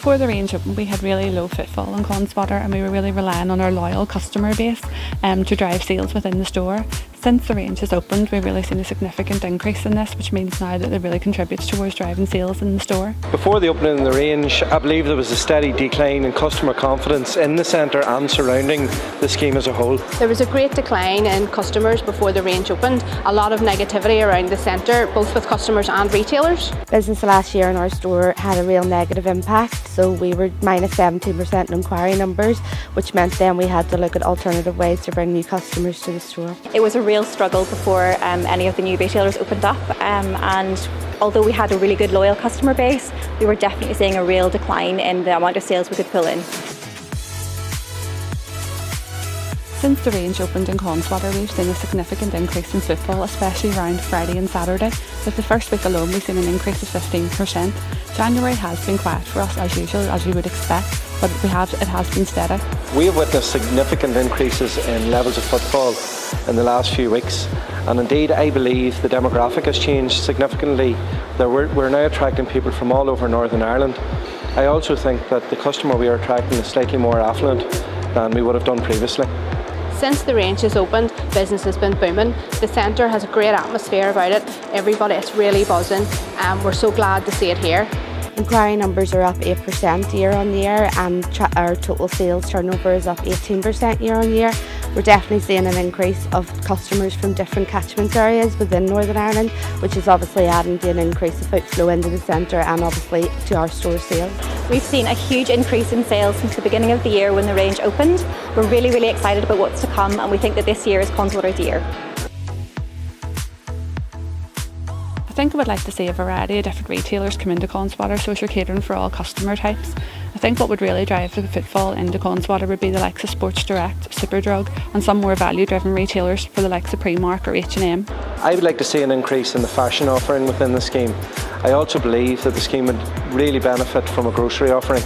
Before the range opened, we had really low footfall in Connswater, and we were really relying on our loyal customer base to drive sales within the store. Since the range has opened, we've really seen a significant increase in this, which means now that it really contributes towards driving sales in the store. Before the opening of the range, I believe there was a steady decline in customer confidence in the centre and surrounding the scheme as a whole. There was a great decline in customers before the range opened. A lot of negativity around the centre, both with customers and retailers. Business last year in our store had a real negative impact, so we were minus 17% in inquiry numbers, which meant then we had to look at alternative ways to bring new customers to the store. It was a real struggle before any of the new retailers opened up, and although we had a really good loyal customer base, we were definitely seeing a real decline in the amount of sales we could pull in. Since the range opened in Connswater, we've seen a significant increase in footfall, especially around Friday and Saturday. With the first week alone, we've seen an increase of 15%. January has been quiet for us as usual, as you would expect, but it has been steady. We have witnessed significant increases in levels of footfall in the last few weeks, and indeed I believe the demographic has changed significantly. We're now attracting people from all over Northern Ireland. I also think that the customer we are attracting is slightly more affluent than we would have done previously. Since the range has opened, business has been booming. The centre has a great atmosphere about it. Everybody, it's really buzzing, and we're so glad to see it here. Inquiry numbers are up 8% year on year, and our total sales turnover is up 18% year on year. We're definitely seeing an increase of customers from different catchment areas within Northern Ireland, which is obviously adding to an increase of footflow into the centre and obviously to our store sales. We've seen a huge increase in sales since the beginning of the year when the range opened. We're really excited about what's to come, and we think that this year is Connswater's year. I think I would like to see a variety of different retailers come into Connswater, so you're catering for all customer types. I think what would really drive the footfall into Connswater would be the likes of Sports Direct, Superdrug, and some more value-driven retailers for the likes of Primark or H&M. I would like to see an increase in the fashion offering within the scheme. I also believe that the scheme would really benefit from a grocery offering.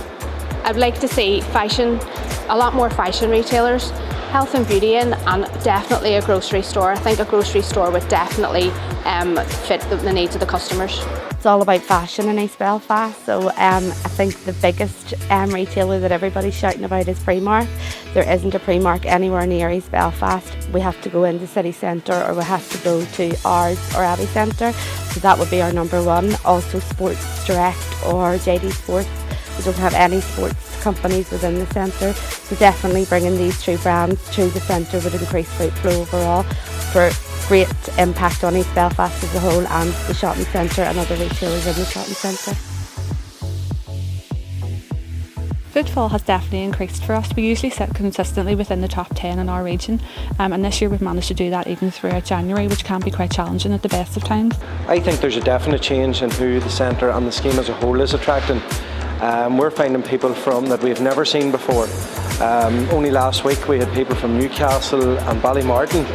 I'd like to see a lot more fashion retailers, health and beauty in, and definitely a grocery store. I think a grocery store would definitely fit the needs of the customers. It's all about fashion in East Belfast, so I think the biggest retailer that everybody's shouting about is Primark. There isn't a Primark anywhere near East Belfast. We have to go into city centre, or we have to go to Ards or Abbey Centre, so that would be our number one. Also Sports Direct or JD Sports. We don't have any sports companies within the centre, so definitely bringing these two brands to the centre would increase footflow overall for great impact on East Belfast as a whole and the shopping centre and other retailers in the shopping centre. Footfall has definitely increased for us. We usually sit consistently within the top 10 in our region, and this year we've managed to do that even throughout January, which can be quite challenging at the best of times. I think there's a definite change in who the centre and the scheme as a whole is attracting. We're finding people that we've never seen before. Only last week we had people from Newcastle and Ballymartin,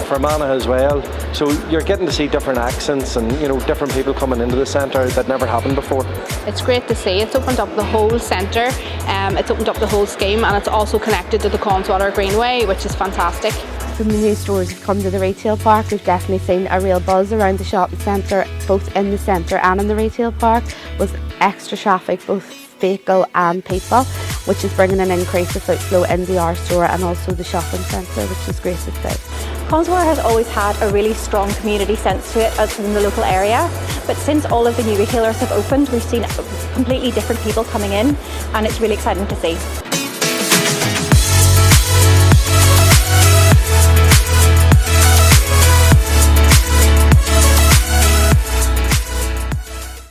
Fermanagh as well. So you're getting to see different accents and different people coming into the centre that never happened before. It's great to see. It's opened up the whole centre, it's opened up the whole scheme, and it's also connected to the Connswater Greenway, which is fantastic. When the new stores have come to the retail park, we've definitely seen a real buzz around the shopping centre, both in the centre and in the retail park, with extra traffic, both vehicle and people, which is bringing an increase of footflow into our store and also the shopping centre, which is great to see. Connswater has always had a really strong community sense to it in the local area, but since all of the new retailers have opened, we've seen completely different people coming in, and it's really exciting to see.